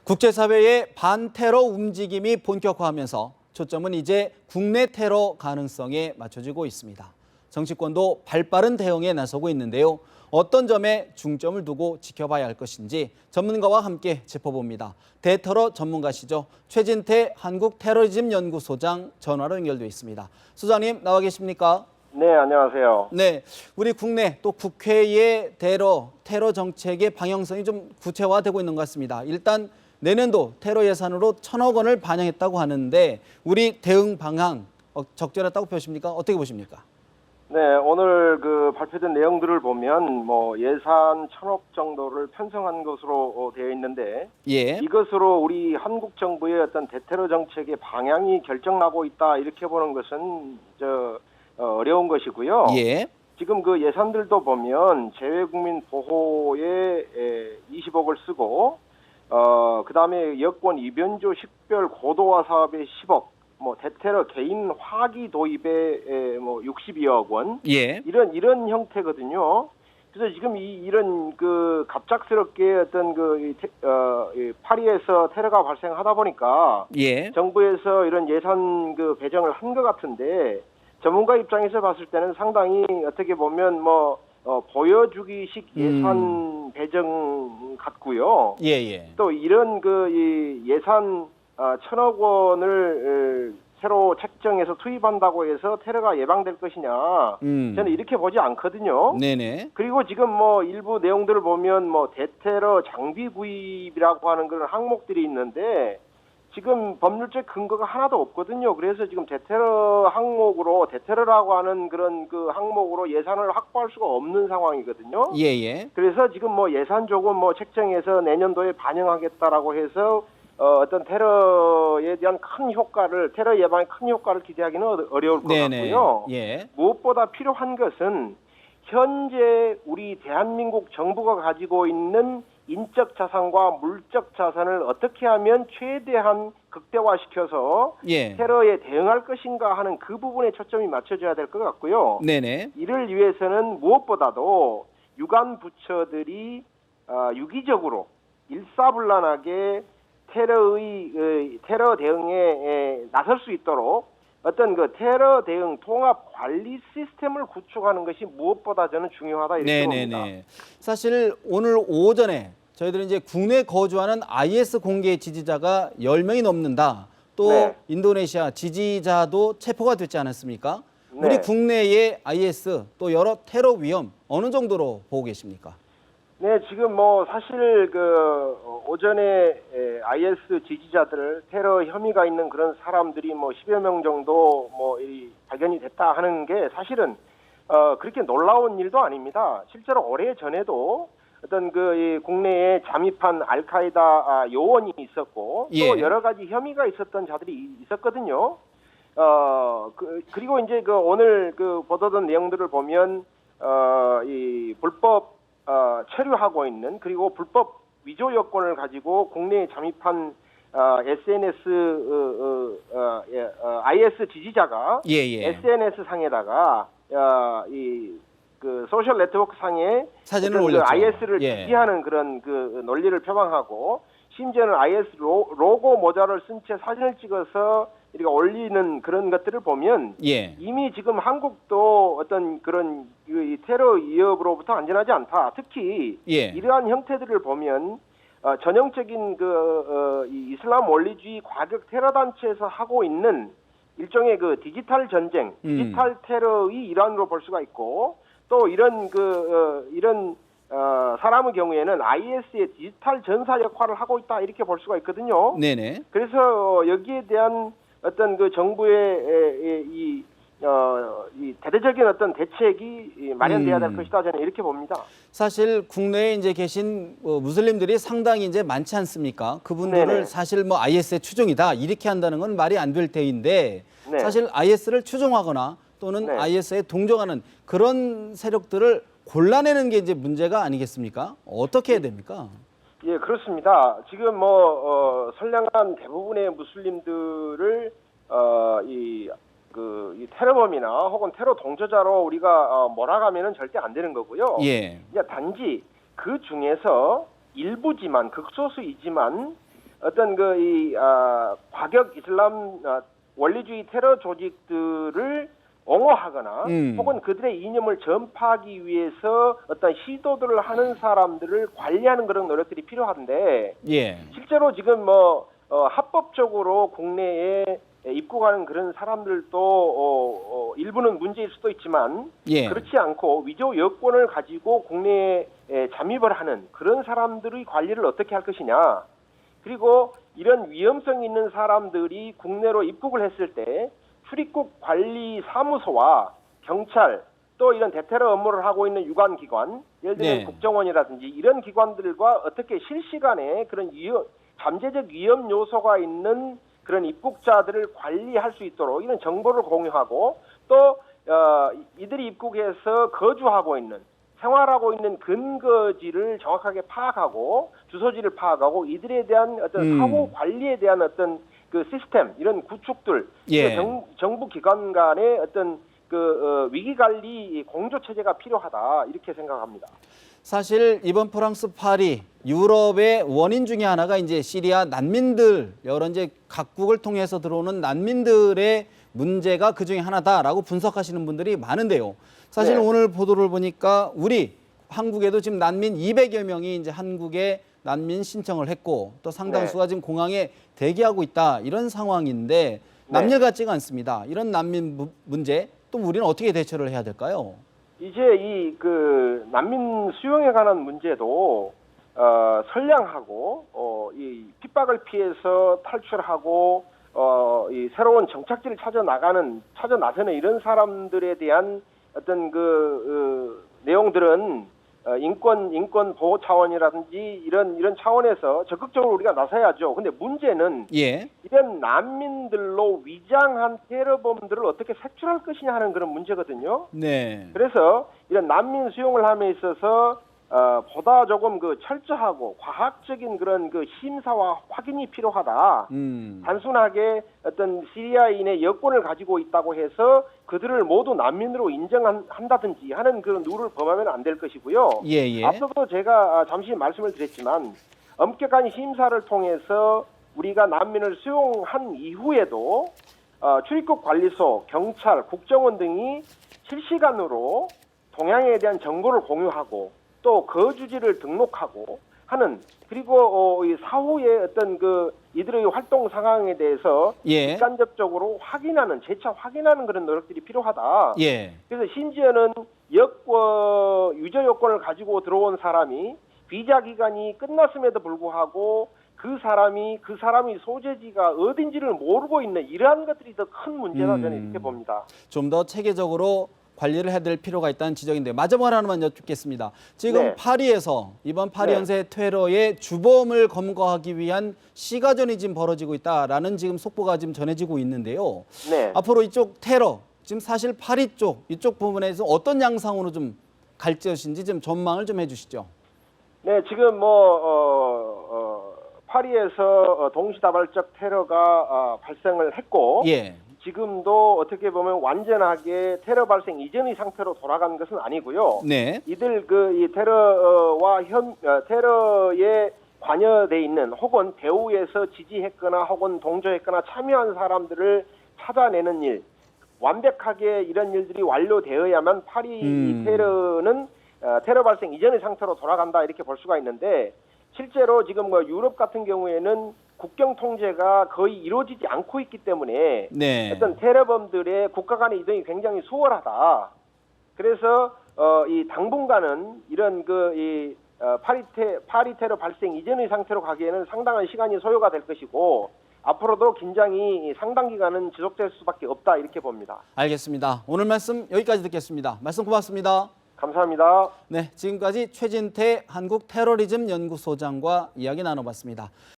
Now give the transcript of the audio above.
국제사회의 반테러 움직임이 본격화하면서 초점은 이제 국내 테러 가능성에 맞춰지고 있습니다. 정치권도 발빠른 대응에 나서고 있는데요. 어떤 점에 중점을 두고 지켜봐야 할 것인지 전문가와 함께 짚어봅니다. 대테러 전문가시죠. 최진태 한국테러리즘연구소장 전화로 연결돼 있습니다. 소장님 나와 계십니까? 네, 안녕하세요. 네, 우리 국내 또 국회의 테러 정책의 방향성이 좀 구체화되고 있는 것 같습니다. 일단 내년도 테러 예산으로 1,000억 원을 반영했다고 하는데 우리 대응 방향 적절했다고 보십니까? 어떻게 보십니까? 네, 오늘 발표된 내용들을 보면 예산 1,000억 정도를 편성한 것으로 되어 있는데 예. 이것으로 우리 한국 정부의 어떤 대테러 정책의 방향이 결정나고 있다 이렇게 보는 것은 어려운 것이고요. 예. 지금 그 예산들도 보면 재외국민 보호에 20억을 쓰고 그다음에 여권 이변조 식별 고도화 사업에 10억, 대테러 개인 화기 도입에 62억 원, 예. 이런 형태거든요. 그래서 지금 이런 갑작스럽게 어떤 파리에서 테러가 발생하다 보니까 예. 정부에서 이런 예산 배정을 한 것 같은데 전문가 입장에서 봤을 때는 상당히 어떻게 보면 보여주기식 예산 배정 같고요. 예. 또 이런 이 예산 1,000억 원을 새로 책정해서 투입한다고 해서 테러가 예방될 것이냐? 저는 이렇게 보지 않거든요. 네네. 그리고 지금 일부 내용들을 보면 대테러 장비 구입이라고 하는 그런 항목들이 있는데 지금 법률적 근거가 하나도 없거든요. 그래서 지금 대테러라고 하는 그런 항목으로 예산을 확보할 수가 없는 상황이거든요. 예. 그래서 지금 예산 조금 책정해서 내년도에 반영하겠다라고 해서 어떤 테러에 대한 테러 예방에 큰 효과를 기대하기는 어려울 것 같고요. 예. 무엇보다 필요한 것은 현재 우리 대한민국 정부가 가지고 있는 인적 자산과 물적 자산을 어떻게 하면 최대한 극대화시켜서 예. 테러에 대응할 것인가 하는 그 부분에 초점이 맞춰져야 될 것 같고요. 네네. 이를 위해서는 무엇보다도 유관 부처들이 유기적으로 일사불란하게 테러 대응에 나설 수 있도록 어떤 테러 대응 통합 관리 시스템을 구축하는 것이 무엇보다 저는 중요하다 이렇게 봅니다. 사실 오늘 오전에 저희들은 이제 국내 거주하는 IS 공개 지지자가 10명이 넘는다. 또 네. 인도네시아 지지자도 체포가 됐지 않았습니까? 네. 우리 국내의 IS 또 여러 테러 위험 어느 정도로 보고 계십니까? 네, 지금 사실 오전에 IS 지지자들 테러 혐의가 있는 그런 사람들이 10여 명 정도 발견이 됐다 하는 게 사실은 그렇게 놀라운 일도 아닙니다. 실제로 오래 전에도 어떤 국내에 잠입한 알카에다 요원이 있었고 예. 또 여러 가지 혐의가 있었던 자들이 있었거든요. 그리고 이제 오늘 보도된 내용들을 보면 이 불법 체류하고 있는 그리고 불법 위조 여권을 가지고 국내에 잠입한 IS 지지자가 예. SNS 상에다가 소셜 네트워크 상에 사진을 올렸죠. IS를 예. 지지하는 그런 논리를 표방하고 심지어는 IS 로고 모자를 쓴 채 사진을 찍어서 이렇게 올리는 그런 것들을 보면 예. 이미 지금 한국도 어떤 그런 이 테러 위협으로부터 안전하지 않다. 특히 예. 이러한 형태들을 보면 전형적인 이 이슬람 원리주의 과격 테러 단체에서 하고 있는 일종의 디지털 전쟁, 디지털 테러의 일환으로 볼 수가 있고 또 이런 사람의 경우에는 IS의 디지털 전사 역할을 하고 있다 이렇게 볼 수가 있거든요. 네네. 그래서 여기에 대한 어떤 정부의 이 대대적인 어떤 대책이 마련돼야 될 것이다 저는 이렇게 봅니다. 사실 국내에 이제 계신 무슬림들이 상당히 이제 많지 않습니까? 그분들을 네네. 사실 IS의 추종이다 이렇게 한다는 건 말이 안 될 테인데 네. 사실 IS를 추종하거나 또는 네. IS에 동정하는 그런 세력들을 골라내는 게 이제 문제가 아니겠습니까? 어떻게 해야 됩니까? 예, 그렇습니다. 지금 선량한 대부분의 무슬림들을 이 테러범이나 혹은 테러 동조자로 우리가 몰아가면은 절대 안 되는 거고요. 예. 그냥 단지 그 중에서 일부지만 극소수이지만 어떤 과격 이슬람 원리주의 테러 조직들을 옹호하거나 혹은 그들의 이념을 전파하기 위해서 어떤 시도들을 하는 사람들을 관리하는 그런 노력들이 필요한데 예. 실제로 지금 합법적으로 국내에 입국하는 그런 사람들도 일부는 문제일 수도 있지만 예. 그렇지 않고 위조 여권을 가지고 국내에 잠입을 하는 그런 사람들의 관리를 어떻게 할 것이냐. 그리고 이런 위험성 있는 사람들이 국내로 입국을 했을 때 출입국 관리 사무소와 경찰 또 이런 대테러 업무를 하고 있는 유관기관, 예를 들면 네. 국정원이라든지 이런 기관들과 어떻게 실시간에 그런 잠재적 위험 요소가 있는 그런 입국자들을 관리할 수 있도록 이런 정보를 공유하고 또 이들이 입국해서 거주하고 있는 생활하고 있는 근거지를 정확하게 파악하고 주소지를 파악하고 이들에 대한 어떤 사후 관리에 대한 어떤 그 시스템 이런 구축들 예. 정부 기관 간의 어떤 위기 관리 공조 체제가 필요하다 이렇게 생각합니다. 사실 이번 프랑스 파리 유럽의 원인 중에 하나가 이제 시리아 난민들 여러 이제 각국을 통해서 들어오는 난민들의 문제가 그 중에 하나다라고 분석하시는 분들이 많은데요. 사실 네. 오늘 보도를 보니까 우리 한국에도 지금 난민 200여 명이 이제 한국에 난민 신청을 했고 또 상당수가 지금 공항에 대기하고 있다 이런 상황인데 남일 같지가 않습니다. 이런 난민 문제 또 우리는 어떻게 대처를 해야 될까요? 이제 이 난민 수용에 관한 문제도 선량하고 이 핍박을 피해서 탈출하고 이 새로운 정착지를 찾아 나서는 이런 사람들에 대한 어떤 내용들은 인권 보호 차원이라든지 이런 차원에서 적극적으로 우리가 나서야죠. 근데 문제는 예. 이런 난민들로 위장한 테러범들을 어떻게 색출할 것이냐 하는 그런 문제거든요. 네. 그래서 이런 난민 수용을 함에 있어서 보다 조금 철저하고 과학적인 그런 심사와 확인이 필요하다. 단순하게 어떤 시리아인의 여권을 가지고 있다고 해서 그들을 모두 난민으로 인정한다든지 하는 그런 룰을 범하면 안 될 것이고요. 예. 앞서도 제가 잠시 말씀을 드렸지만 엄격한 심사를 통해서 우리가 난민을 수용한 이후에도 출입국 관리소, 경찰, 국정원 등이 실시간으로 동향에 대한 정보를 공유하고 또 거주지를 등록하고 하는 그리고 이 사후에 어떤 이들의 활동 상황에 대해서 예. 객관적으로 확인하는 재차 확인하는 그런 노력들이 필요하다. 예. 그래서 심지어는 유저 여권을 가지고 들어온 사람이 비자 기간이 끝났음에도 불구하고 그 사람이 소재지가 어딘지를 모르고 있는 이러한 것들이 더 큰 문제다 저는 이렇게 봅니다. 좀 더 체계적으로 관리를 해야 될 필요가 있다는 지적인데 마지막으로 하나만 여쭙겠습니다. 지금 네. 파리에서 이번 파리 네. 연쇄 테러의 주범을 검거하기 위한 시가전이 지금 벌어지고 있다라는 지금 속보가 지금 전해지고 있는데요. 네. 앞으로 이쪽 테러 지금 사실 파리 이쪽 부분에서 어떤 양상으로 좀 갈 것인지 좀 전망을 좀 해주시죠. 네, 지금 파리에서 동시다발적 테러가 발생을 했고 예. 지금도 어떻게 보면 완전하게 테러 발생 이전의 상태로 돌아간 것은 아니고요. 네. 이들 이 테러에 관여돼 있는 혹은 배후에서 지지했거나 혹은 동조했거나 참여한 사람들을 찾아내는 일, 완벽하게 이런 일들이 완료되어야만 파리 이 테러는 테러 발생 이전의 상태로 돌아간다 이렇게 볼 수가 있는데 실제로 지금 유럽 같은 경우에는 국경 통제가 거의 이루어지지 않고 있기 때문에 네. 어떤 테러범들의 국가 간의 이동이 굉장히 수월하다. 그래서 이 당분간은 이런 파리 테러 발생 이전의 상태로 가기에는 상당한 시간이 소요가 될 것이고 앞으로도 긴장이 상당 기간은 지속될 수밖에 없다 이렇게 봅니다. 알겠습니다. 오늘 말씀 여기까지 듣겠습니다. 말씀 고맙습니다. 감사합니다. 네, 지금까지 최진태 한국테러리즘 연구소장과 이야기 나눠봤습니다.